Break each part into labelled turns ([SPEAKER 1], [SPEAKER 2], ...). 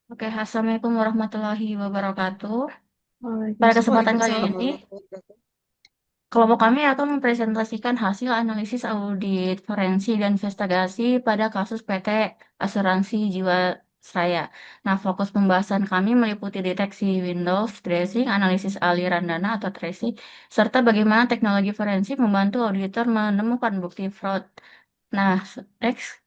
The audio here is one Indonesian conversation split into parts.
[SPEAKER 1] Oke, Assalamualaikum warahmatullahi wabarakatuh. Pada
[SPEAKER 2] Waalaikumsalam
[SPEAKER 1] kesempatan kali ini,
[SPEAKER 2] warahmatullahi wabarakatuh.
[SPEAKER 1] kelompok kami akan mempresentasikan hasil analisis audit forensik dan investigasi pada kasus PT Asuransi Jiwasraya. Nah, fokus pembahasan kami meliputi deteksi Windows dressing, analisis aliran dana atau tracing, serta bagaimana teknologi forensik membantu auditor menemukan bukti fraud. Nah, next.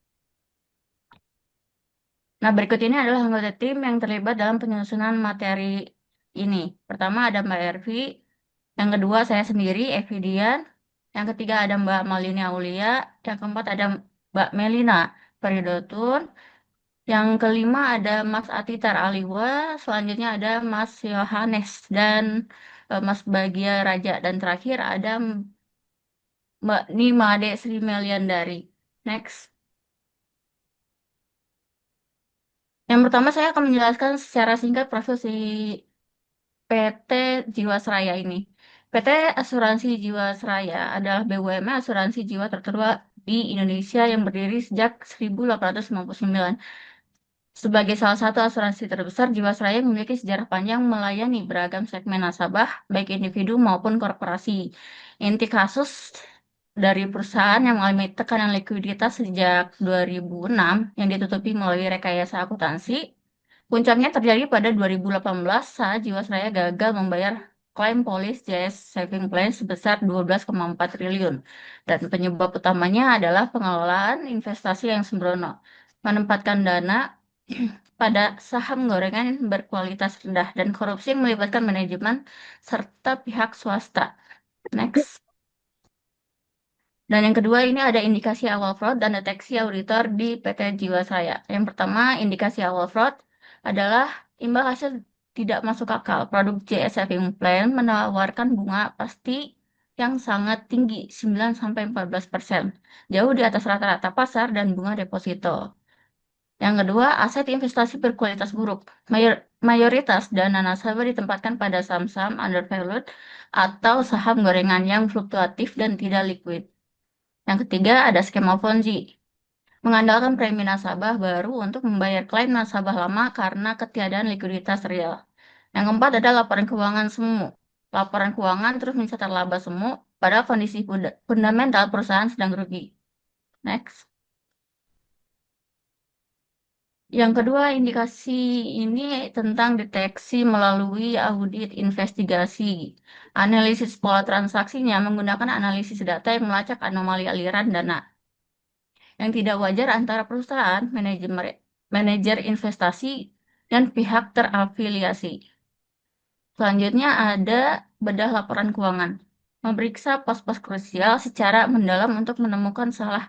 [SPEAKER 1] Nah, berikut ini adalah anggota tim yang terlibat dalam penyusunan materi ini. Pertama ada Mbak Ervi, yang kedua saya sendiri, Evi Dian, yang ketiga ada Mbak Malini Aulia, yang keempat ada Mbak Melina Peridotun, yang kelima ada Mas Atitar Aliwa, selanjutnya ada Mas Yohanes dan Mas Bagia Raja, dan terakhir ada Mbak Nimade Sri Meliandari. Next. Yang pertama saya akan menjelaskan secara singkat profil si PT Jiwasraya ini. PT Asuransi Jiwasraya adalah BUMN asuransi jiwa tertua di Indonesia yang berdiri sejak 1899. Sebagai salah satu asuransi terbesar, Jiwasraya memiliki sejarah panjang melayani beragam segmen nasabah, baik individu maupun korporasi. Inti kasus dari perusahaan yang mengalami tekanan likuiditas sejak 2006 yang ditutupi melalui rekayasa akuntansi. Puncaknya terjadi pada 2018 saat Jiwasraya gagal membayar klaim polis JS Saving Plan sebesar 12,4 triliun. Dan penyebab utamanya adalah pengelolaan investasi yang sembrono, menempatkan dana pada saham gorengan berkualitas rendah dan korupsi yang melibatkan manajemen serta pihak swasta. Next. Dan yang kedua ini ada indikasi awal fraud dan deteksi auditor di PT Jiwasraya. Yang pertama, indikasi awal fraud adalah imbal hasil tidak masuk akal. Produk JS Saving Plan menawarkan bunga pasti yang sangat tinggi, 9-14%, jauh di atas rata-rata pasar dan bunga deposito. Yang kedua, aset investasi berkualitas buruk. Mayoritas dana nasabah ditempatkan pada saham-saham undervalued atau saham gorengan yang fluktuatif dan tidak liquid. Yang ketiga, ada skema Ponzi. Mengandalkan premi nasabah baru untuk membayar klaim nasabah lama karena ketiadaan likuiditas real. Yang keempat ada laporan keuangan semu. Laporan keuangan terus mencatat laba semu, padahal kondisi fundamental perusahaan sedang rugi. Next. Yang kedua, indikasi ini tentang deteksi melalui audit investigasi. Analisis pola transaksinya menggunakan analisis data yang melacak anomali aliran dana yang tidak wajar antara perusahaan, manajer investasi, dan pihak terafiliasi. Selanjutnya ada bedah laporan keuangan. Memeriksa pos-pos krusial secara mendalam untuk menemukan salah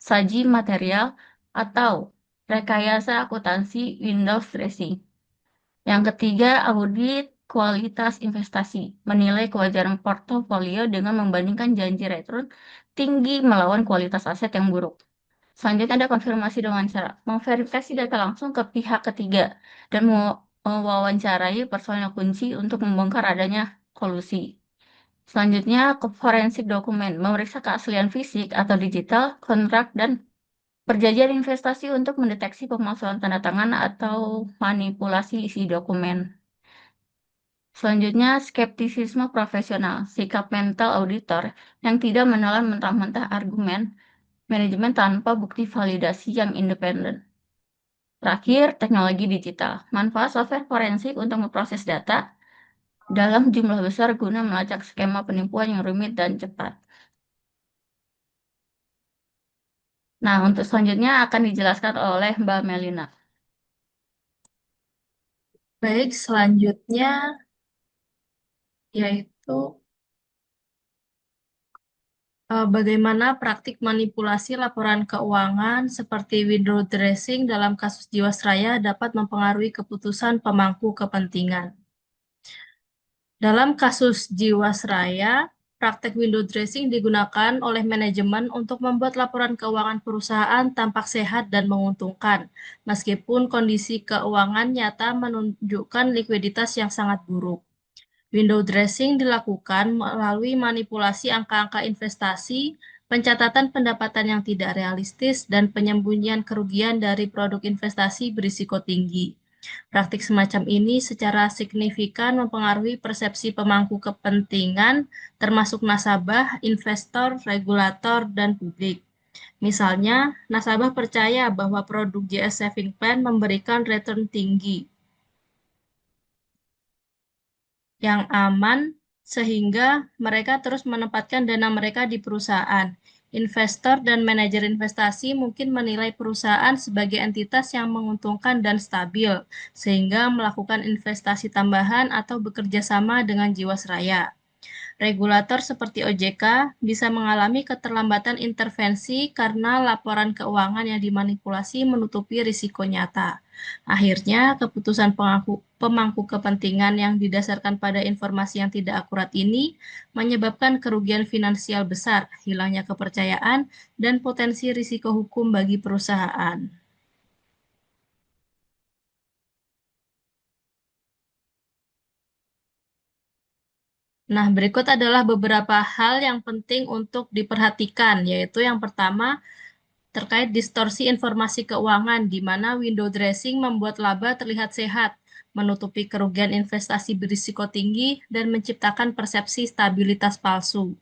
[SPEAKER 1] saji material atau rekayasa akuntansi Windows dressing. Yang ketiga, audit kualitas investasi. Menilai kewajaran portofolio dengan membandingkan janji return tinggi melawan kualitas aset yang buruk. Selanjutnya ada konfirmasi dan wawancara. Memverifikasi data langsung ke pihak ketiga dan mewawancarai personel kunci untuk membongkar adanya kolusi. Selanjutnya ke forensik dokumen. Memeriksa keaslian fisik atau digital, kontrak, dan perjanjian investasi untuk mendeteksi pemalsuan tanda tangan atau manipulasi isi dokumen. Selanjutnya, skeptisisme profesional, sikap mental auditor yang tidak menelan mentah-mentah argumen manajemen tanpa bukti validasi yang independen. Terakhir, teknologi digital. Manfaat software forensik untuk memproses data dalam jumlah besar guna melacak skema penipuan yang rumit dan cepat. Nah, untuk selanjutnya akan dijelaskan oleh Mbak Melina.
[SPEAKER 2] Baik, selanjutnya yaitu bagaimana praktik manipulasi laporan keuangan seperti window dressing dalam kasus Jiwasraya dapat mempengaruhi keputusan pemangku kepentingan. Dalam kasus Jiwasraya, praktek window dressing digunakan oleh manajemen untuk membuat laporan keuangan perusahaan tampak sehat dan menguntungkan, meskipun kondisi keuangan nyata menunjukkan likuiditas yang sangat buruk. Window dressing dilakukan melalui manipulasi angka-angka investasi, pencatatan pendapatan yang tidak realistis, dan penyembunyian kerugian dari produk investasi berisiko tinggi. Praktik semacam ini secara signifikan mempengaruhi persepsi pemangku kepentingan, termasuk nasabah, investor, regulator, dan publik. Misalnya, nasabah percaya bahwa produk JS Saving Plan memberikan return tinggi yang aman sehingga mereka terus menempatkan dana mereka di perusahaan. Investor dan manajer investasi mungkin menilai perusahaan sebagai entitas yang menguntungkan dan stabil, sehingga melakukan investasi tambahan atau bekerja sama dengan Jiwasraya. Regulator seperti OJK bisa mengalami keterlambatan intervensi karena laporan keuangan yang dimanipulasi menutupi risiko nyata. Akhirnya, keputusan pemangku kepentingan yang didasarkan pada informasi yang tidak akurat ini menyebabkan kerugian finansial besar, hilangnya kepercayaan, dan potensi risiko hukum bagi perusahaan. Nah, berikut adalah beberapa hal yang penting untuk diperhatikan, yaitu yang pertama, terkait distorsi informasi keuangan, di mana window dressing membuat laba terlihat sehat, menutupi kerugian investasi berisiko tinggi, dan menciptakan persepsi stabilitas palsu.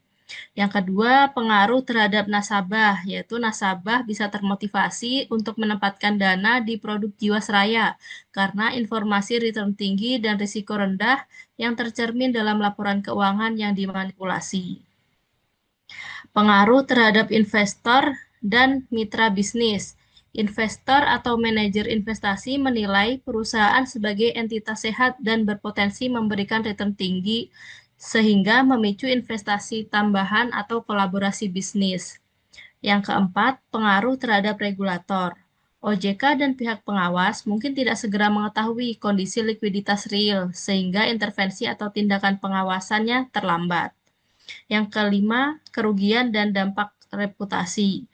[SPEAKER 2] Yang kedua, pengaruh terhadap nasabah, yaitu nasabah bisa termotivasi untuk menempatkan dana di produk Jiwasraya karena informasi return tinggi dan risiko rendah yang tercermin dalam laporan keuangan yang dimanipulasi. Pengaruh terhadap investor dan mitra bisnis. Investor atau manajer investasi menilai perusahaan sebagai entitas sehat dan berpotensi memberikan return tinggi, sehingga memicu investasi tambahan atau kolaborasi bisnis. Yang keempat, pengaruh terhadap regulator. OJK dan pihak pengawas mungkin tidak segera mengetahui kondisi likuiditas real, sehingga intervensi atau tindakan pengawasannya terlambat. Yang kelima, kerugian dan dampak reputasi.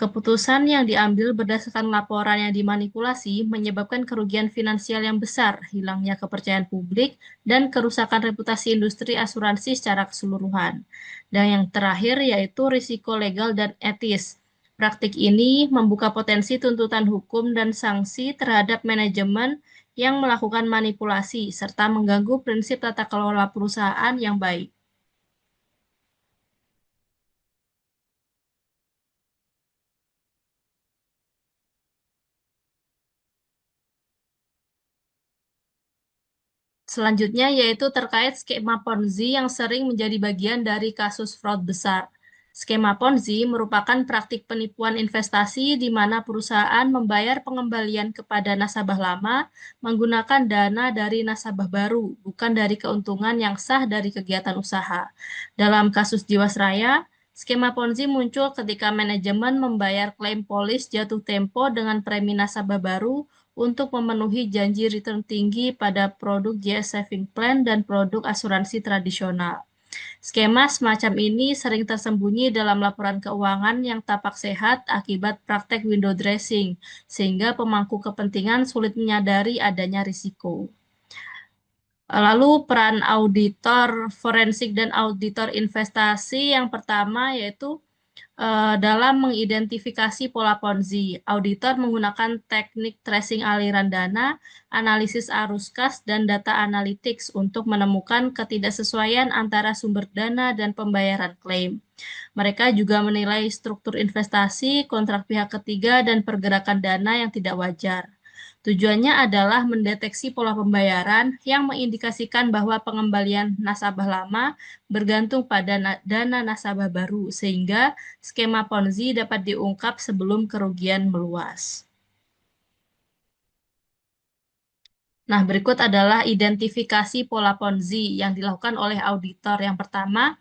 [SPEAKER 2] Keputusan yang diambil berdasarkan laporan yang dimanipulasi menyebabkan kerugian finansial yang besar, hilangnya kepercayaan publik, dan kerusakan reputasi industri asuransi secara keseluruhan. Dan yang terakhir yaitu risiko legal dan etis. Praktik ini membuka potensi tuntutan hukum dan sanksi terhadap manajemen yang melakukan manipulasi, serta mengganggu prinsip tata kelola perusahaan yang baik. Selanjutnya yaitu terkait skema Ponzi yang sering menjadi bagian dari kasus fraud besar. Skema Ponzi merupakan praktik penipuan investasi di mana perusahaan membayar pengembalian kepada nasabah lama menggunakan dana dari nasabah baru, bukan dari keuntungan yang sah dari kegiatan usaha. Dalam kasus Jiwasraya, skema Ponzi muncul ketika manajemen membayar klaim polis jatuh tempo dengan premi nasabah baru untuk memenuhi janji return tinggi pada produk JS Saving Plan dan produk asuransi tradisional. Skema semacam ini sering tersembunyi dalam laporan keuangan yang tampak sehat akibat praktek window dressing, sehingga pemangku kepentingan sulit menyadari adanya risiko. Lalu peran auditor forensik dan auditor investasi yang pertama yaitu dalam mengidentifikasi pola Ponzi. Auditor menggunakan teknik tracing aliran dana, analisis arus kas, dan data analytics untuk menemukan ketidaksesuaian antara sumber dana dan pembayaran klaim. Mereka juga menilai struktur investasi, kontrak pihak ketiga, dan pergerakan dana yang tidak wajar. Tujuannya adalah mendeteksi pola pembayaran yang mengindikasikan bahwa pengembalian nasabah lama bergantung pada dana nasabah baru, sehingga skema Ponzi dapat diungkap sebelum kerugian meluas. Nah, berikut adalah identifikasi pola Ponzi yang dilakukan oleh auditor. Yang pertama,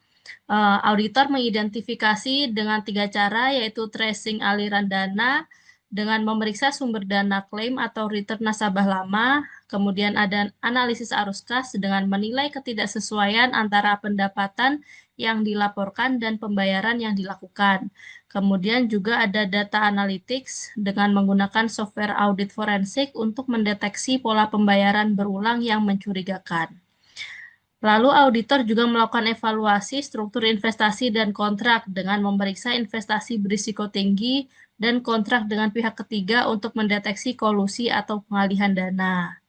[SPEAKER 2] auditor mengidentifikasi dengan tiga cara, yaitu tracing aliran dana, dengan memeriksa sumber dana klaim atau return nasabah lama, kemudian ada analisis arus kas dengan menilai ketidaksesuaian antara pendapatan yang dilaporkan dan pembayaran yang dilakukan. Kemudian juga ada data analytics dengan menggunakan software audit forensik untuk mendeteksi pola pembayaran berulang yang mencurigakan. Lalu auditor juga melakukan evaluasi struktur investasi dan kontrak dengan memeriksa investasi berisiko tinggi dan kontrak dengan pihak ketiga untuk mendeteksi kolusi atau pengalihan dana.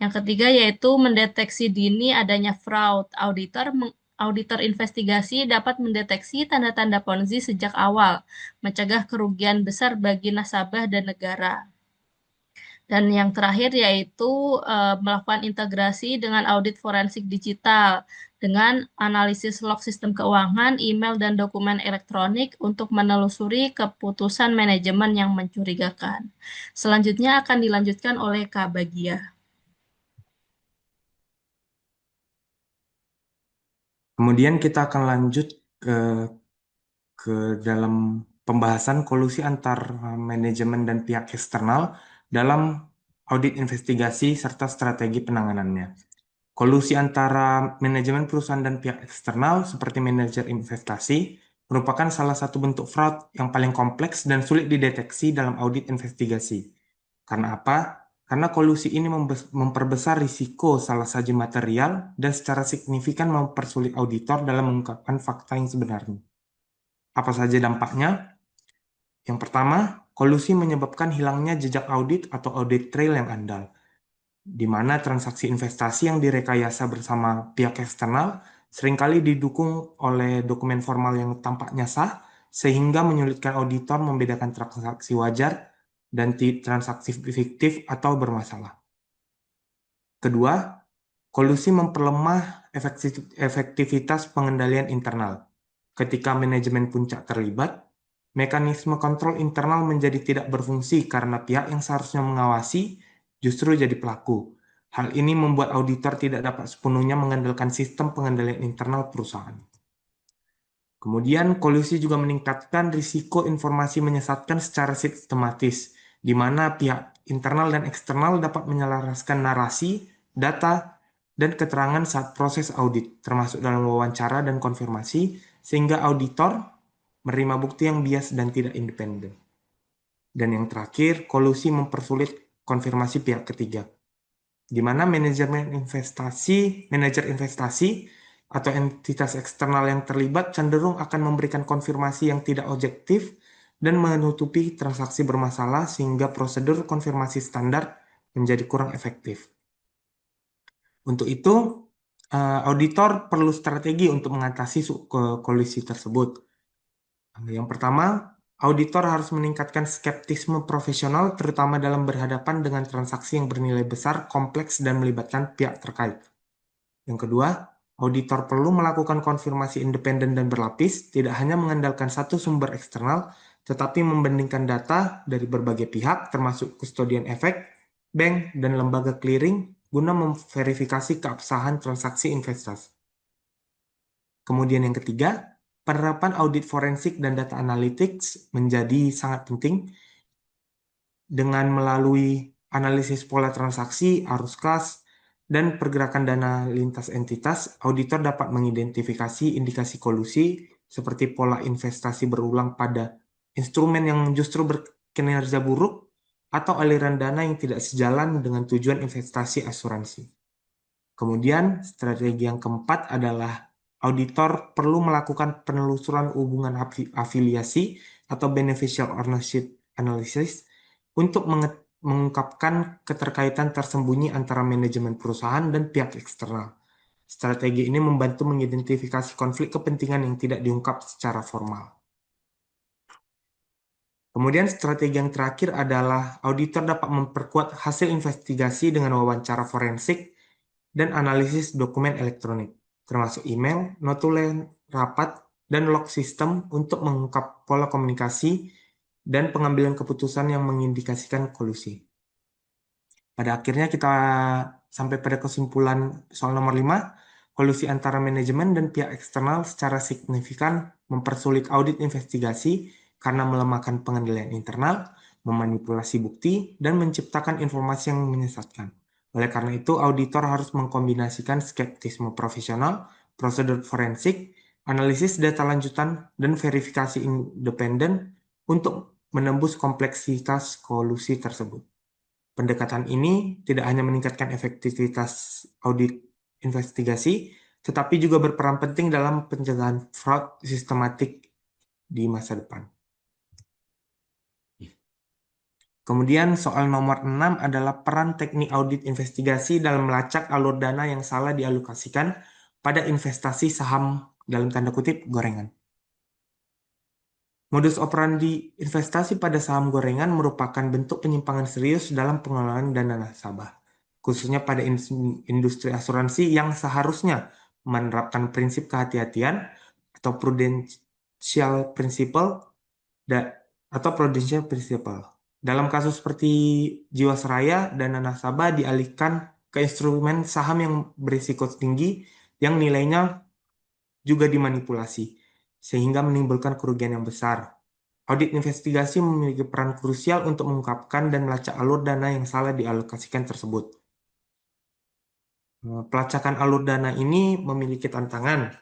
[SPEAKER 2] Yang ketiga yaitu mendeteksi dini adanya fraud. Auditor investigasi dapat mendeteksi tanda-tanda Ponzi sejak awal, mencegah kerugian besar bagi nasabah dan negara. Dan yang terakhir yaitu melakukan integrasi dengan audit forensik digital dengan analisis log sistem keuangan, email, dan dokumen elektronik untuk menelusuri keputusan manajemen yang mencurigakan. Selanjutnya akan dilanjutkan oleh Kak Bagia.
[SPEAKER 3] Kemudian kita akan lanjut ke dalam pembahasan kolusi antar manajemen dan pihak eksternal dalam audit investigasi serta strategi penanganannya. Kolusi antara manajemen perusahaan dan pihak eksternal seperti manajer investasi merupakan salah satu bentuk fraud yang paling kompleks dan sulit dideteksi dalam audit investigasi. Karena apa? Karena kolusi ini memperbesar risiko salah saji material dan secara signifikan mempersulit auditor dalam mengungkapkan fakta yang sebenarnya. Apa saja dampaknya? Yang pertama, kolusi menyebabkan hilangnya jejak audit atau audit trail yang andal, di mana transaksi investasi yang direkayasa bersama pihak eksternal seringkali didukung oleh dokumen formal yang tampaknya sah, sehingga menyulitkan auditor membedakan transaksi wajar dan transaksi fiktif atau bermasalah. Kedua, kolusi memperlemah efektivitas pengendalian internal. Ketika manajemen puncak terlibat, mekanisme kontrol internal menjadi tidak berfungsi karena pihak yang seharusnya mengawasi justru jadi pelaku. Hal ini membuat auditor tidak dapat sepenuhnya mengandalkan sistem pengendalian internal perusahaan. Kemudian, kolusi juga meningkatkan risiko informasi menyesatkan secara sistematis, di mana pihak internal dan eksternal dapat menyelaraskan narasi, data, dan keterangan saat proses audit, termasuk dalam wawancara dan konfirmasi, sehingga auditor menerima bukti yang bias dan tidak independen. Dan yang terakhir, kolusi mempersulit konfirmasi pihak ketiga, di mana manajer investasi atau entitas eksternal yang terlibat cenderung akan memberikan konfirmasi yang tidak objektif dan menutupi transaksi bermasalah sehingga prosedur konfirmasi standar menjadi kurang efektif. Untuk itu, auditor perlu strategi untuk mengatasi kolusi tersebut. Yang pertama, auditor harus meningkatkan skeptisme profesional terutama dalam berhadapan dengan transaksi yang bernilai besar, kompleks, dan melibatkan pihak terkait. Yang kedua, auditor perlu melakukan konfirmasi independen dan berlapis, tidak hanya mengandalkan satu sumber eksternal, tetapi membandingkan data dari berbagai pihak, termasuk custodian efek, bank, dan lembaga clearing, guna memverifikasi keabsahan transaksi investasi. Kemudian yang ketiga, penerapan audit forensik dan data analytics menjadi sangat penting dengan melalui analisis pola transaksi, arus kas, dan pergerakan dana lintas entitas, auditor dapat mengidentifikasi indikasi kolusi seperti pola investasi berulang pada instrumen yang justru berkinerja buruk atau aliran dana yang tidak sejalan dengan tujuan investasi asuransi. Kemudian, strategi yang keempat adalah auditor perlu melakukan penelusuran hubungan afiliasi atau beneficial ownership analysis untuk mengungkapkan keterkaitan tersembunyi antara manajemen perusahaan dan pihak eksternal. Strategi ini membantu mengidentifikasi konflik kepentingan yang tidak diungkap secara formal. Kemudian strategi yang terakhir adalah auditor dapat memperkuat hasil investigasi dengan wawancara forensik dan analisis dokumen elektronik, termasuk email, notulen, rapat, dan log sistem untuk mengungkap pola komunikasi dan pengambilan keputusan yang mengindikasikan kolusi. Pada akhirnya kita sampai pada kesimpulan soal nomor 5, kolusi antara manajemen dan pihak eksternal secara signifikan mempersulit audit investigasi karena melemahkan pengendalian internal, memanipulasi bukti, dan menciptakan informasi yang menyesatkan. Oleh karena itu, auditor harus mengkombinasikan skeptisme profesional, prosedur forensik, analisis data lanjutan, dan verifikasi independen untuk menembus kompleksitas kolusi tersebut. Pendekatan ini tidak hanya meningkatkan efektivitas audit investigasi, tetapi juga berperan penting dalam pencegahan fraud sistematik di masa depan. Kemudian soal nomor 6 adalah peran teknik audit investigasi dalam melacak alur dana yang salah dialokasikan pada investasi saham dalam tanda kutip gorengan. Modus operandi investasi pada saham gorengan merupakan bentuk penyimpangan serius dalam pengelolaan dana nasabah, khususnya pada industri asuransi yang seharusnya menerapkan prinsip kehati-hatian atau prudential principle atau prudential principle. Dalam kasus seperti Jiwasraya, dana nasabah dialihkan ke instrumen saham yang berisiko tinggi yang nilainya juga dimanipulasi, sehingga menimbulkan kerugian yang besar. Audit investigasi memiliki peran krusial untuk mengungkapkan dan melacak alur dana yang salah dialokasikan tersebut. Pelacakan alur dana ini memiliki tantangan,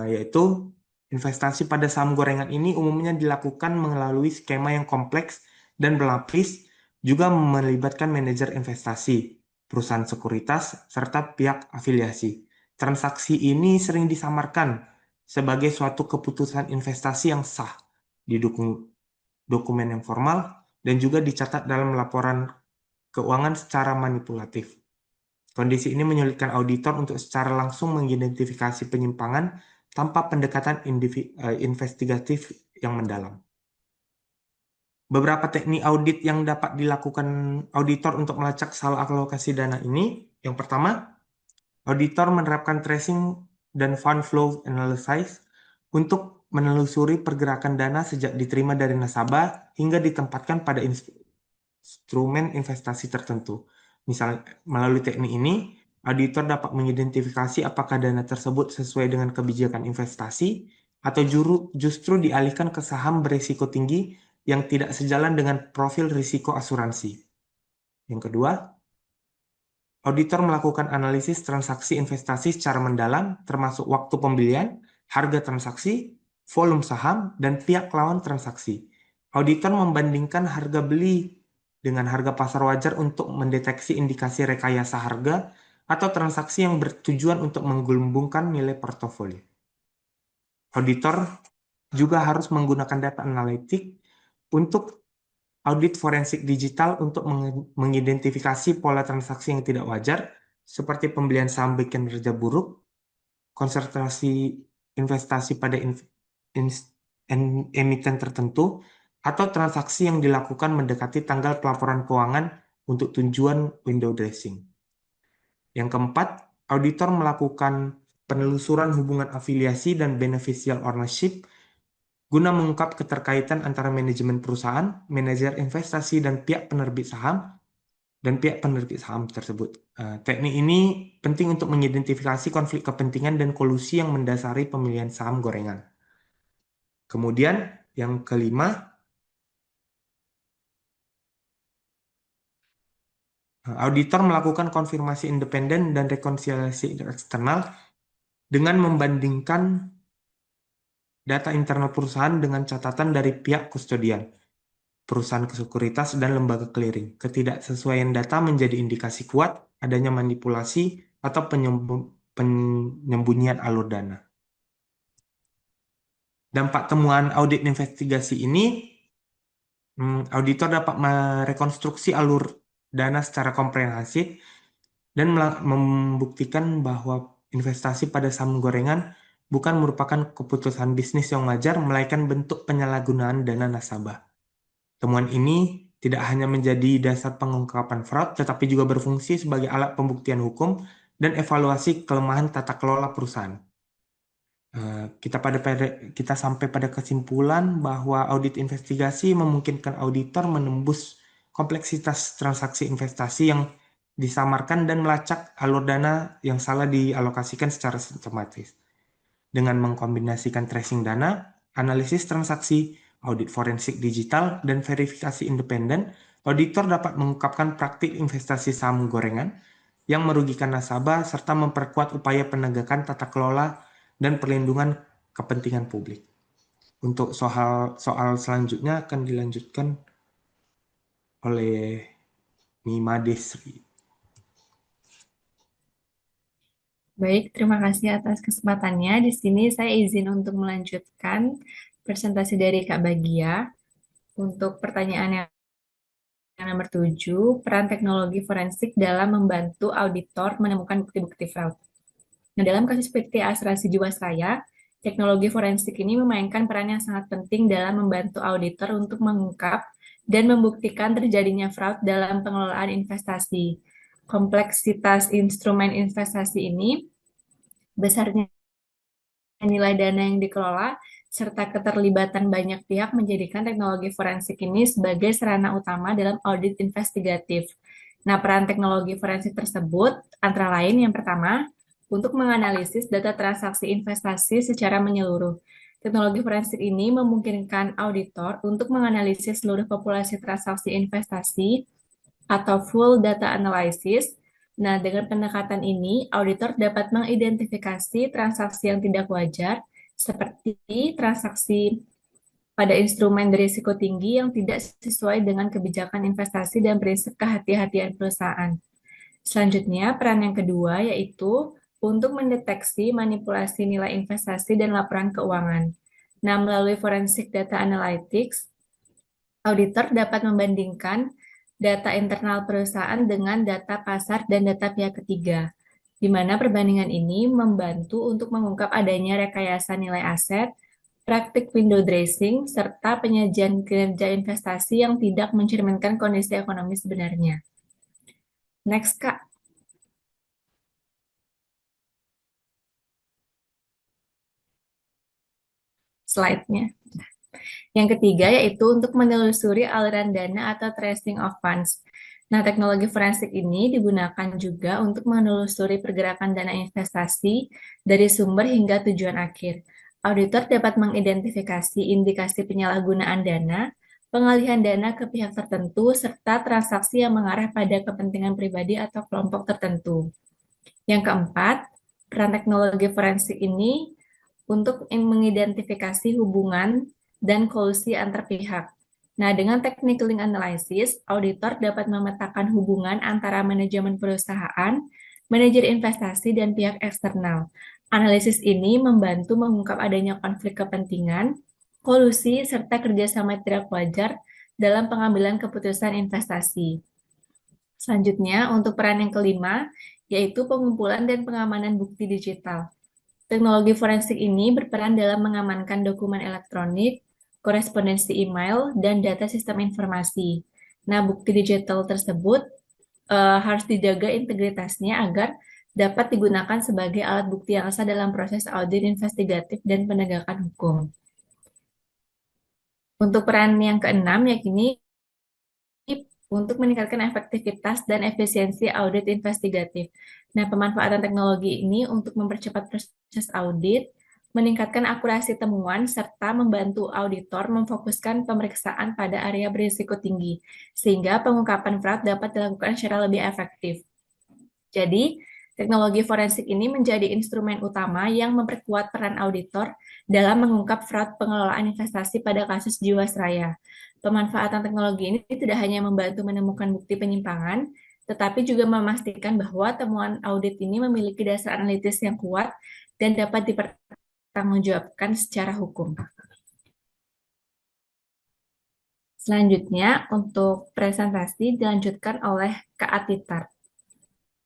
[SPEAKER 3] yaitu investasi pada saham gorengan ini umumnya dilakukan melalui skema yang kompleks dan berlapis, juga melibatkan manajer investasi, perusahaan sekuritas, serta pihak afiliasi. Transaksi ini sering disamarkan sebagai suatu keputusan investasi yang sah, didukung dokumen yang formal, dan juga dicatat dalam laporan keuangan secara manipulatif. Kondisi ini menyulitkan auditor untuk secara langsung mengidentifikasi penyimpangan tanpa pendekatan investigatif yang mendalam. Beberapa teknik audit yang dapat dilakukan auditor untuk melacak salah alokasi dana ini. Yang pertama, auditor menerapkan tracing dan fund flow analysis untuk menelusuri pergerakan dana sejak diterima dari nasabah hingga ditempatkan pada instrumen investasi tertentu. Misalnya, melalui teknik ini, auditor dapat mengidentifikasi apakah dana tersebut sesuai dengan kebijakan investasi atau justru dialihkan ke saham berisiko tinggi yang tidak sejalan dengan profil risiko asuransi. Yang kedua, auditor melakukan analisis transaksi investasi secara mendalam, termasuk waktu pembelian, harga transaksi, volume saham, dan pihak lawan transaksi. Auditor membandingkan harga beli dengan harga pasar wajar untuk mendeteksi indikasi rekayasa harga atau transaksi yang bertujuan untuk menggelembungkan nilai portofolio. Auditor juga harus menggunakan data analitik untuk audit forensik digital untuk mengidentifikasi pola transaksi yang tidak wajar, seperti pembelian saham berkinerja buruk, konsentrasi investasi pada emiten tertentu, atau transaksi yang dilakukan mendekati tanggal pelaporan keuangan untuk tujuan window dressing. Yang keempat, auditor melakukan penelusuran hubungan afiliasi dan beneficial ownership guna mengungkap keterkaitan antara manajemen perusahaan, manajer investasi, dan pihak penerbit saham tersebut. Teknik ini penting untuk mengidentifikasi konflik kepentingan dan kolusi yang mendasari pemilihan saham gorengan. Kemudian yang kelima, auditor melakukan konfirmasi independen dan rekonsiliasi eksternal dengan membandingkan data internal perusahaan dengan catatan dari pihak kustodian, perusahaan sekuritas, dan lembaga clearing. Ketidaksesuaian data menjadi indikasi kuat adanya manipulasi atau penyembunyian alur dana. Dampak temuan audit investigasi ini, auditor dapat merekonstruksi alur dana secara komprehensif dan membuktikan bahwa investasi pada saham gorengan bukan merupakan keputusan bisnis yang wajar, melainkan bentuk penyalahgunaan dana nasabah. Temuan ini tidak hanya menjadi dasar pengungkapan fraud, tetapi juga berfungsi sebagai alat pembuktian hukum dan evaluasi kelemahan tata kelola perusahaan. Kita sampai pada kesimpulan bahwa audit investigasi memungkinkan auditor menembus kompleksitas transaksi investasi yang disamarkan dan melacak alur dana yang salah dialokasikan secara sistematis. Dengan mengkombinasikan tracing dana, analisis transaksi, audit forensik digital, dan verifikasi independen, auditor dapat mengungkapkan praktik investasi saham gorengan yang merugikan nasabah serta memperkuat upaya penegakan tata kelola dan perlindungan kepentingan publik. Untuk soal selanjutnya akan dilanjutkan oleh Nima Desri.
[SPEAKER 4] Baik, terima kasih atas kesempatannya. Di sini saya izin untuk melanjutkan presentasi dari Kak Bagia. Untuk pertanyaan yang nomor 7, peran teknologi forensik dalam membantu auditor menemukan bukti-bukti fraud. Nah, dalam kasus PT Asuransi Jiwasraya, teknologi forensik ini memainkan peran yang sangat penting dalam membantu auditor untuk mengungkap dan membuktikan terjadinya fraud dalam pengelolaan investasi. Kompleksitas instrumen investasi ini, besarnya nilai dana yang dikelola, serta keterlibatan banyak pihak menjadikan teknologi forensik ini sebagai sarana utama dalam audit investigatif. Nah, peran teknologi forensik tersebut antara lain yang pertama, untuk menganalisis data transaksi investasi secara menyeluruh. Teknologi forensik ini memungkinkan auditor untuk menganalisis seluruh populasi transaksi investasi atau full data analysis. Nah, dengan pendekatan ini, auditor dapat mengidentifikasi transaksi yang tidak wajar, seperti transaksi pada instrumen berisiko tinggi yang tidak sesuai dengan kebijakan investasi dan prinsip kehati-hatian perusahaan. Selanjutnya, peran yang kedua yaitu untuk mendeteksi manipulasi nilai investasi dan laporan keuangan. Nah, melalui forensic data analytics, auditor dapat membandingkan data internal perusahaan dengan data pasar dan data pihak ketiga, di mana perbandingan ini membantu untuk mengungkap adanya rekayasa nilai aset, praktik window dressing, serta penyajian kinerja investasi yang tidak mencerminkan kondisi ekonomi sebenarnya. Next, Kak. Slide-nya. Yang ketiga yaitu untuk menelusuri aliran dana atau tracing of funds. Nah, teknologi forensik ini digunakan juga untuk menelusuri pergerakan dana investasi dari sumber hingga tujuan akhir. Auditor dapat mengidentifikasi indikasi penyalahgunaan dana, pengalihan dana ke pihak tertentu, serta transaksi yang mengarah pada kepentingan pribadi atau kelompok tertentu. Yang keempat, peran teknologi forensik ini untuk mengidentifikasi hubungan dan kolusi antar pihak. Nah, dengan teknik link analysis, auditor dapat memetakan hubungan antara manajemen perusahaan, manajer investasi, dan pihak eksternal. Analisis ini membantu mengungkap adanya konflik kepentingan, kolusi, serta kerjasama tidak wajar dalam pengambilan keputusan investasi. Selanjutnya, untuk peran yang kelima, yaitu pengumpulan dan pengamanan bukti digital. Teknologi forensik ini berperan dalam mengamankan dokumen elektronik, korespondensi email, dan data sistem informasi. Nah, bukti digital tersebut harus dijaga integritasnya agar dapat digunakan sebagai alat bukti yang sah dalam proses audit investigatif dan penegakan hukum. Untuk peran yang keenam, yakni untuk meningkatkan efektivitas dan efisiensi audit investigatif. Nah, pemanfaatan teknologi ini untuk mempercepat proses audit, meningkatkan akurasi temuan, serta membantu auditor memfokuskan pemeriksaan pada area berisiko tinggi, sehingga pengungkapan fraud dapat dilakukan secara lebih efektif. Jadi, teknologi forensik ini menjadi instrumen utama yang memperkuat peran auditor dalam mengungkap fraud pengelolaan investasi pada kasus Jiwasraya. Pemanfaatan teknologi ini tidak hanya membantu menemukan bukti penyimpangan, tetapi juga memastikan bahwa temuan audit ini memiliki dasar analitis yang kuat dan dapat dipertanggungjawabkan secara hukum. Selanjutnya, untuk presentasi dilanjutkan oleh Kak Atitar.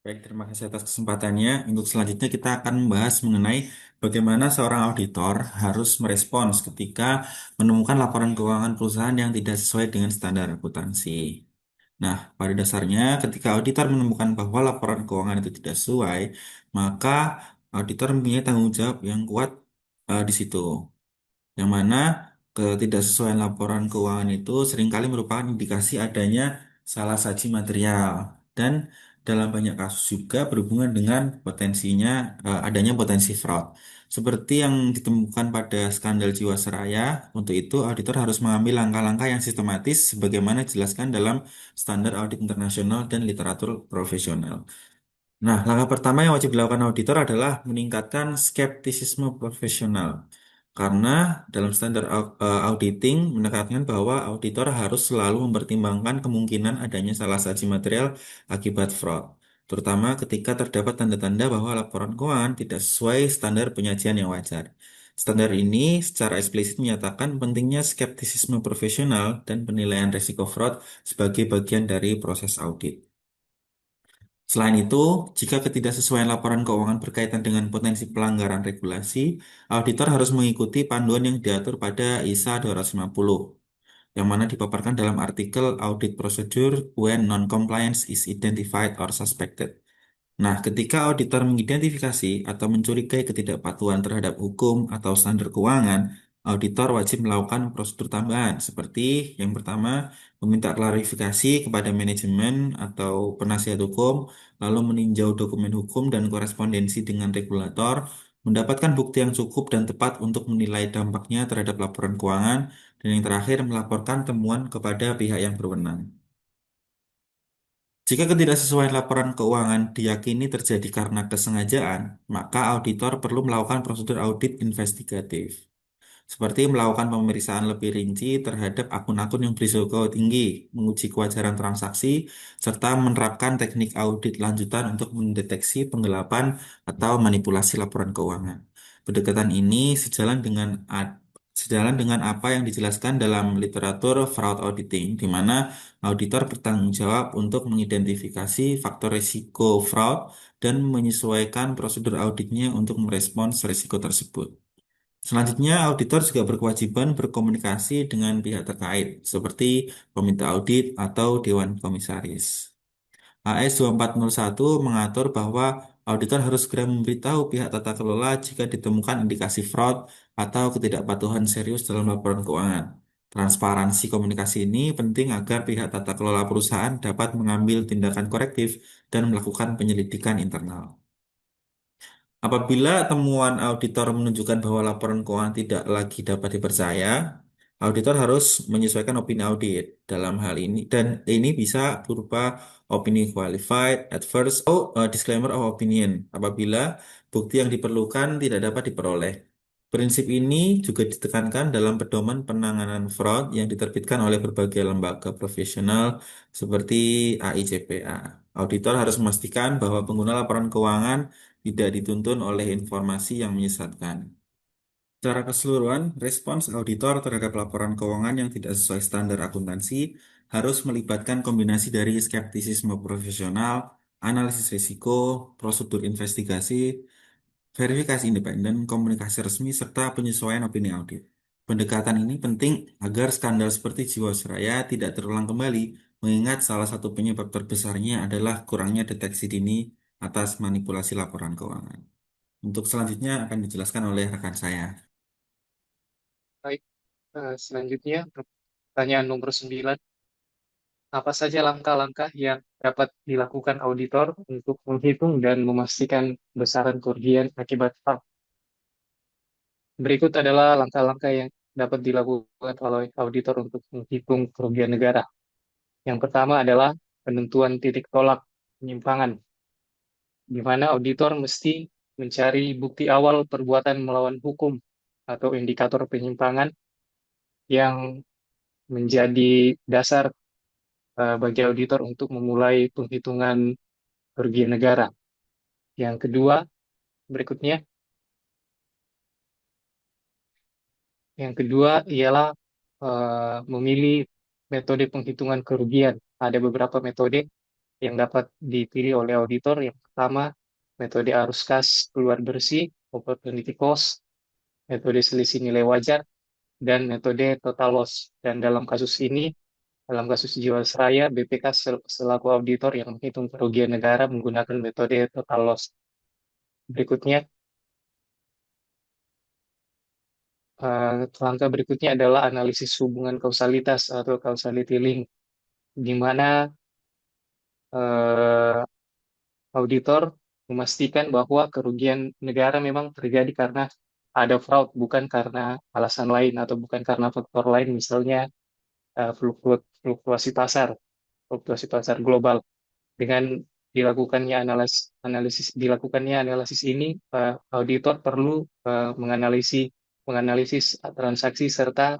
[SPEAKER 5] Baik, terima kasih atas kesempatannya. Untuk selanjutnya kita akan membahas mengenai bagaimana seorang auditor harus merespons ketika menemukan laporan keuangan perusahaan yang tidak sesuai dengan standar akuntansi. Nah, pada dasarnya ketika auditor menemukan bahwa laporan keuangan itu tidak sesuai, maka auditor mempunyai tanggung jawab yang kuat di situ. Yang mana ketidaksesuaian laporan keuangan itu seringkali merupakan indikasi adanya salah saji material dan dalam banyak kasus juga berhubungan dengan adanya potensi fraud. Seperti yang ditemukan pada skandal Jiwasraya, untuk itu auditor harus mengambil langkah-langkah yang sistematis sebagaimana dijelaskan dalam standar audit internasional dan literatur profesional. Nah, langkah pertama yang wajib dilakukan auditor adalah meningkatkan skeptisisme profesional. Karena dalam standar auditing menekankan bahwa auditor harus selalu mempertimbangkan kemungkinan adanya salah saji material akibat fraud. terutama ketika terdapat tanda-tanda bahwa laporan keuangan tidak sesuai standar penyajian yang wajar. Standar ini secara eksplisit menyatakan pentingnya skeptisisme profesional dan penilaian risiko fraud sebagai bagian dari proses audit. Selain itu, jika ketidaksesuaian laporan keuangan berkaitan dengan potensi pelanggaran regulasi, auditor harus mengikuti panduan yang diatur pada ISA 250, yang mana dipaparkan dalam artikel Audit Procedure when non-compliance is identified or suspected. Nah, ketika auditor mengidentifikasi atau mencurigai ketidakpatuhan terhadap hukum atau standar keuangan, auditor wajib melakukan prosedur tambahan seperti yang pertama, meminta klarifikasi kepada manajemen atau penasihat hukum, lalu meninjau dokumen hukum dan korespondensi dengan regulator, mendapatkan bukti yang cukup dan tepat untuk menilai dampaknya terhadap laporan keuangan, dan yang terakhir melaporkan temuan kepada pihak yang berwenang. Jika ketidaksesuaian laporan keuangan diyakini terjadi karena kesengajaan, maka auditor perlu melakukan prosedur audit investigatif, seperti melakukan pemeriksaan lebih rinci terhadap akun-akun yang berisiko tinggi, menguji kewajaran transaksi, serta menerapkan teknik audit lanjutan untuk mendeteksi penggelapan atau manipulasi laporan keuangan. Pendekatan ini sejalan dengan apa yang dijelaskan dalam literatur fraud auditing, di mana auditor bertanggung jawab untuk mengidentifikasi faktor risiko fraud dan menyesuaikan prosedur auditnya untuk merespons risiko tersebut. Selanjutnya, auditor juga berkewajiban berkomunikasi dengan pihak terkait, seperti peminta audit atau dewan komisaris. AS 2401 mengatur bahwa auditor harus segera memberitahu pihak tata kelola jika ditemukan indikasi fraud atau ketidakpatuhan serius dalam laporan keuangan. Transparansi komunikasi ini penting agar pihak tata kelola perusahaan dapat mengambil tindakan korektif dan melakukan penyelidikan internal. Apabila temuan auditor menunjukkan bahwa laporan keuangan tidak lagi dapat dipercaya, auditor harus menyesuaikan opini audit dalam hal ini, dan ini bisa berupa opini qualified, adverse, atau disclaimer of opinion apabila bukti yang diperlukan tidak dapat diperoleh. Prinsip ini juga ditekankan dalam pedoman penanganan fraud yang diterbitkan oleh berbagai lembaga profesional seperti AICPA. Auditor harus memastikan bahwa pengguna laporan keuangan tidak dituntun oleh informasi yang menyesatkan. Secara keseluruhan, respons auditor terhadap laporan keuangan yang tidak sesuai standar akuntansi harus melibatkan kombinasi dari skeptisisme profesional, analisis risiko, prosedur investigasi, verifikasi independen, komunikasi resmi, serta penyesuaian opini audit. Pendekatan ini penting agar skandal seperti Jiwasraya tidak terulang kembali, mengingat salah satu penyebab terbesarnya adalah kurangnya deteksi dini atas manipulasi laporan keuangan. Untuk selanjutnya akan dijelaskan oleh rekan saya.
[SPEAKER 6] Baik, selanjutnya pertanyaan nomor 9. Apa saja langkah-langkah yang dapat dilakukan auditor untuk menghitung dan memastikan besaran kerugian akibat fraud? Berikut adalah langkah-langkah yang dapat dilakukan oleh auditor untuk menghitung kerugian negara. Yang pertama adalah penentuan titik tolak penyimpangan, di mana auditor mesti mencari bukti awal perbuatan melawan hukum atau indikator penyimpangan yang menjadi dasar bagi auditor untuk memulai penghitungan kerugian negara. Yang kedua, berikutnya, yang kedua ialah memilih metode penghitungan kerugian. Ada beberapa metode yang dapat dipilih oleh auditor. Yang pertama, metode arus kas keluar bersih, opportunity cost, metode selisih nilai wajar, dan metode total loss. Dan dalam kasus ini, dalam kasus Jiwasraya, BPK selaku auditor yang menghitung kerugian negara menggunakan metode total loss. Berikutnya, langkah berikutnya adalah analisis hubungan kausalitas atau causality link, di mana auditor memastikan bahwa kerugian negara memang terjadi karena ada fraud, bukan karena alasan lain atau bukan karena faktor lain, misalnya fluktuasi pasar global. Dengan dilakukannya analisis ini, auditor perlu menganalisis transaksi serta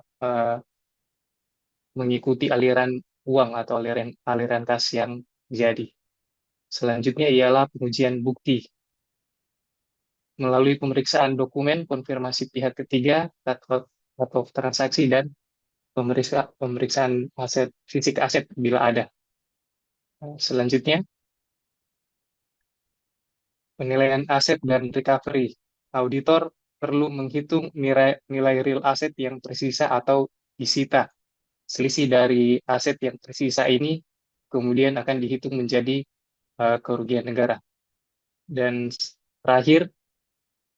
[SPEAKER 6] mengikuti aliran uang atau aliran kas yang jadi. Selanjutnya ialah pengujian bukti melalui pemeriksaan dokumen, konfirmasi pihak ketiga, cut-off transaksi, dan pemeriksaan aset, fisik aset bila ada. Selanjutnya, penilaian aset dan recovery. Auditor perlu menghitung nilai real aset yang tersisa atau disita. Selisih dari aset yang tersisa ini kemudian akan dihitung menjadi kerugian negara. Dan terakhir,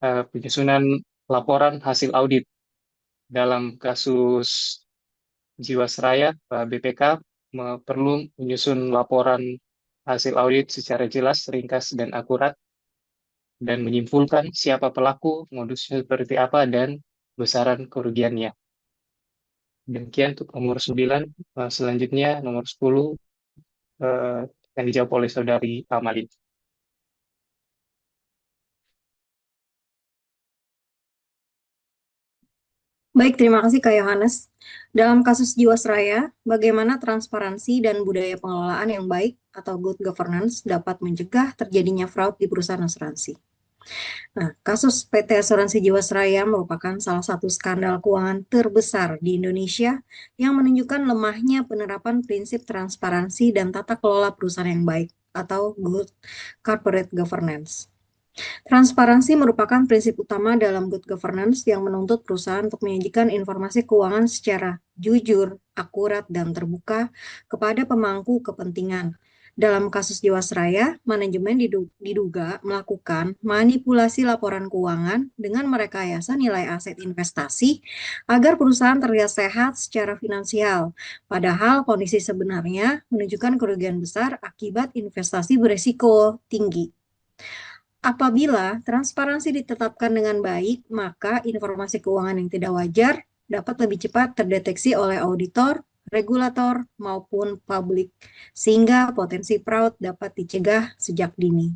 [SPEAKER 6] penyusunan laporan hasil audit. Dalam kasus Jiwasraya, BPK perlu menyusun laporan hasil audit secara jelas, ringkas, dan akurat, dan menyimpulkan siapa pelaku, modusnya seperti apa, dan besaran kerugiannya. Demikian untuk nomor 9. Selanjutnya nomor 10 akan dijawab oleh Saudari Amalin.
[SPEAKER 7] Baik, terima kasih Kak Yohanes. Dalam kasus Jiwasraya, bagaimana transparansi dan budaya pengelolaan yang baik atau good governance dapat mencegah terjadinya fraud di perusahaan asuransi? Nah, kasus PT Asuransi Jiwasraya merupakan salah satu skandal keuangan terbesar di Indonesia yang menunjukkan lemahnya penerapan prinsip transparansi dan tata kelola perusahaan yang baik atau good corporate governance. Transparansi merupakan prinsip utama dalam good governance yang menuntut perusahaan untuk menyajikan informasi keuangan secara jujur, akurat, dan terbuka kepada pemangku kepentingan. Dalam kasus Jiwasraya, manajemen diduga melakukan manipulasi laporan keuangan dengan merekayasa nilai aset investasi agar perusahaan terlihat sehat secara finansial, padahal kondisi sebenarnya menunjukkan kerugian besar akibat investasi beresiko tinggi. Apabila transparansi ditetapkan dengan baik, maka informasi keuangan yang tidak wajar dapat lebih cepat terdeteksi oleh auditor, regulator, maupun publik, sehingga potensi fraud dapat dicegah sejak dini.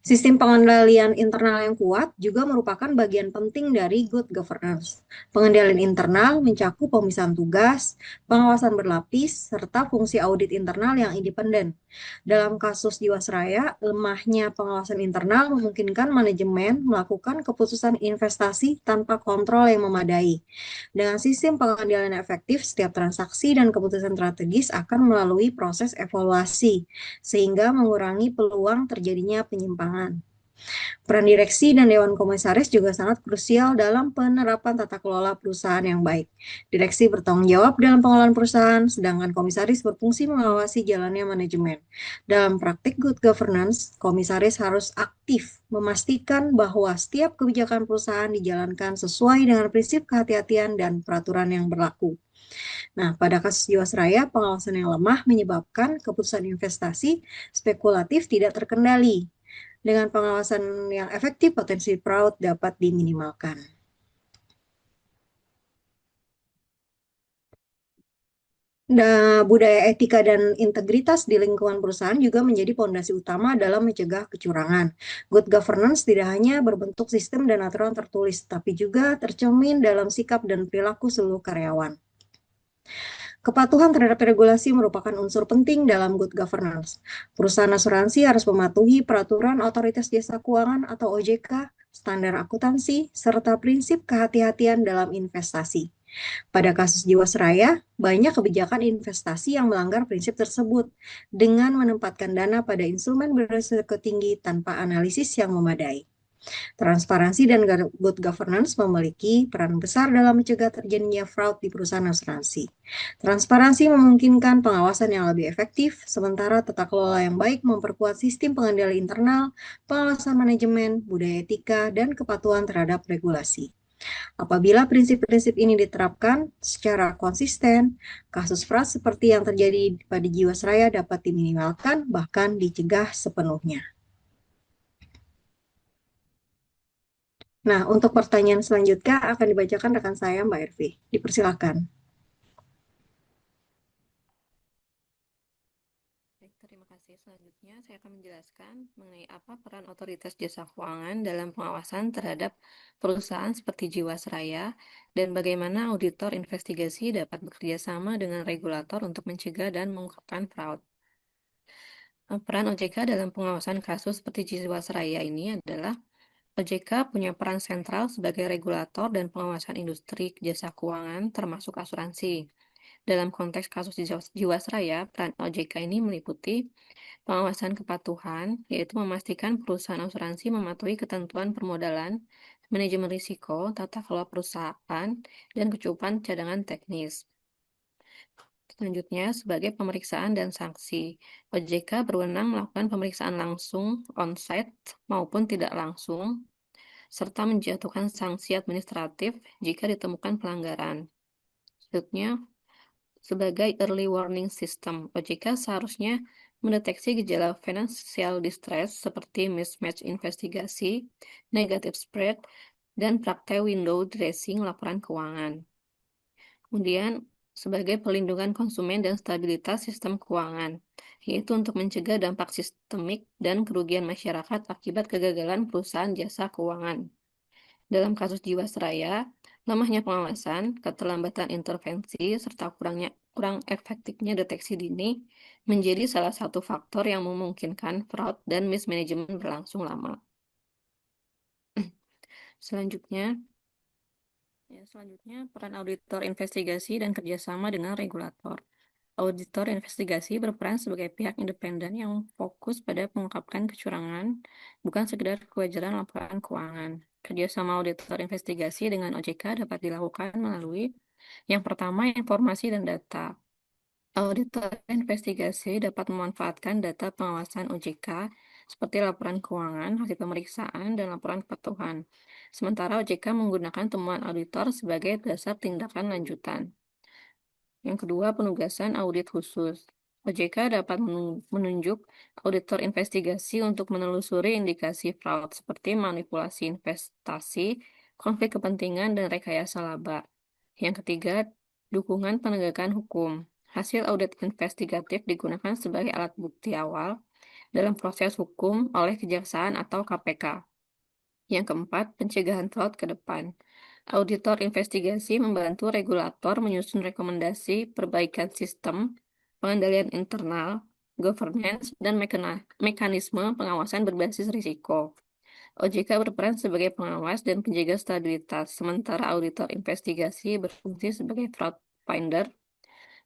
[SPEAKER 7] Sistem pengendalian internal yang kuat juga merupakan bagian penting dari good governance. Pengendalian internal mencakup pemisahan tugas, pengawasan berlapis, serta fungsi audit internal yang independen. Dalam kasus Jiwasraya, lemahnya pengawasan internal memungkinkan manajemen melakukan keputusan investasi tanpa kontrol yang memadai. Dengan sistem pengendalian efektif, setiap transaksi dan keputusan strategis akan melalui proses evaluasi, sehingga mengurangi peluang terjadinya penyimpangan. Peran direksi dan dewan komisaris juga sangat krusial dalam penerapan tata kelola perusahaan yang baik. Direksi bertanggung jawab dalam pengelolaan perusahaan, sedangkan komisaris berfungsi mengawasi jalannya manajemen. Dalam praktik good governance, komisaris harus aktif memastikan bahwa setiap kebijakan perusahaan dijalankan sesuai dengan prinsip kehati-hatian dan peraturan yang berlaku. Nah, pada kasus Jiwasraya, pengawasan yang lemah menyebabkan keputusan investasi spekulatif tidak terkendali. Dengan pengawasan yang efektif, potensi fraud dapat diminimalkan. Nah, budaya etika dan integritas di lingkungan perusahaan juga menjadi fondasi utama dalam mencegah kecurangan. Good governance tidak hanya berbentuk sistem dan aturan tertulis, tapi juga tercermin dalam sikap dan perilaku seluruh karyawan. Kepatuhan terhadap regulasi merupakan unsur penting dalam good governance. Perusahaan asuransi harus mematuhi peraturan Otoritas Jasa Keuangan atau OJK, standar akuntansi, serta prinsip kehati-hatian dalam investasi. Pada kasus Jiwasraya, banyak kebijakan investasi yang melanggar prinsip tersebut dengan menempatkan dana pada instrumen berisiko tinggi tanpa analisis yang memadai. Transparansi dan good governance memiliki peran besar dalam mencegah terjadinya fraud di perusahaan asuransi. Transparansi memungkinkan pengawasan yang lebih efektif, sementara tata kelola yang baik memperkuat sistem pengendalian internal, pengawasan manajemen, budaya etika, dan kepatuhan terhadap regulasi. Apabila prinsip-prinsip ini diterapkan secara konsisten, kasus fraud seperti yang terjadi pada Jiwasraya dapat diminimalkan, bahkan dicegah sepenuhnya. Nah, untuk pertanyaan selanjutnya akan dibacakan rekan saya, Mbak Ervi. Dipersilakan.
[SPEAKER 4] Baik, terima kasih
[SPEAKER 8] Selanjutnya saya akan menjelaskan mengenai apa peran otoritas jasa keuangan dalam pengawasan terhadap perusahaan seperti Jiwasraya dan bagaimana auditor investigasi dapat bekerja sama dengan regulator untuk mencegah dan mengungkapkan fraud. Peran OJK dalam pengawasan kasus seperti Jiwasraya ini adalah OJK punya peran sentral sebagai regulator dan pengawasan industri jasa keuangan termasuk asuransi. Dalam konteks kasus Jiwasraya, peran OJK ini meliputi pengawasan kepatuhan, yaitu memastikan perusahaan asuransi mematuhi ketentuan permodalan, manajemen risiko, tata kelola perusahaan, dan kecukupan cadangan teknis. Selanjutnya, sebagai pemeriksaan dan sanksi, OJK berwenang melakukan pemeriksaan langsung on-site maupun tidak langsung, serta menjatuhkan sanksi administratif jika ditemukan pelanggaran. Selanjutnya, sebagai early warning system, OJK seharusnya mendeteksi gejala financial distress seperti mismatch investigasi, negative spread, dan praktek window dressing laporan keuangan. Kemudian, sebagai pelindungan konsumen dan stabilitas sistem keuangan, yaitu untuk mencegah dampak sistemik dan kerugian masyarakat akibat kegagalan perusahaan jasa keuangan. Dalam kasus Jiwasraya, lemahnya pengawasan, keterlambatan intervensi, serta kurang efektifnya deteksi dini menjadi salah satu faktor yang memungkinkan fraud dan mismanagement berlangsung lama. Selanjutnya, peran auditor investigasi dan kerjasama dengan regulator. Auditor investigasi berperan sebagai pihak independen yang fokus pada mengungkapkan kecurangan, bukan sekedar kewajaran laporan keuangan. Kerjasama auditor investigasi dengan OJK dapat dilakukan melalui yang pertama, informasi dan data. Auditor investigasi dapat memanfaatkan data pengawasan OJK seperti laporan keuangan, hasil pemeriksaan, dan laporan kepatuhan. Sementara OJK menggunakan temuan auditor sebagai dasar tindakan lanjutan. Yang kedua, penugasan audit khusus. OJK dapat menunjuk auditor investigasi untuk menelusuri indikasi fraud seperti manipulasi investasi, konflik kepentingan, dan rekayasa laba. Yang ketiga, dukungan penegakan hukum. Hasil audit investigatif digunakan sebagai alat bukti awal dalam proses hukum oleh kejaksaan atau KPK. Yang keempat, pencegahan fraud ke depan. Auditor investigasi membantu regulator menyusun rekomendasi perbaikan sistem, pengendalian internal, governance, dan mekanisme pengawasan berbasis risiko. OJK berperan sebagai pengawas dan penjaga stabilitas, sementara auditor investigasi berfungsi sebagai fraud finder.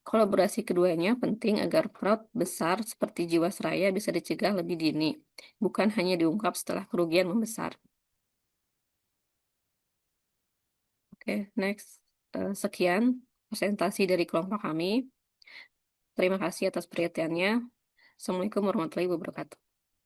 [SPEAKER 8] Kolaborasi keduanya penting agar fraud besar seperti Jiwasraya bisa dicegah lebih dini, bukan hanya diungkap setelah kerugian membesar. Oke, next. Sekian presentasi dari kelompok kami. Terima kasih atas perhatiannya. Assalamualaikum warahmatullahi wabarakatuh.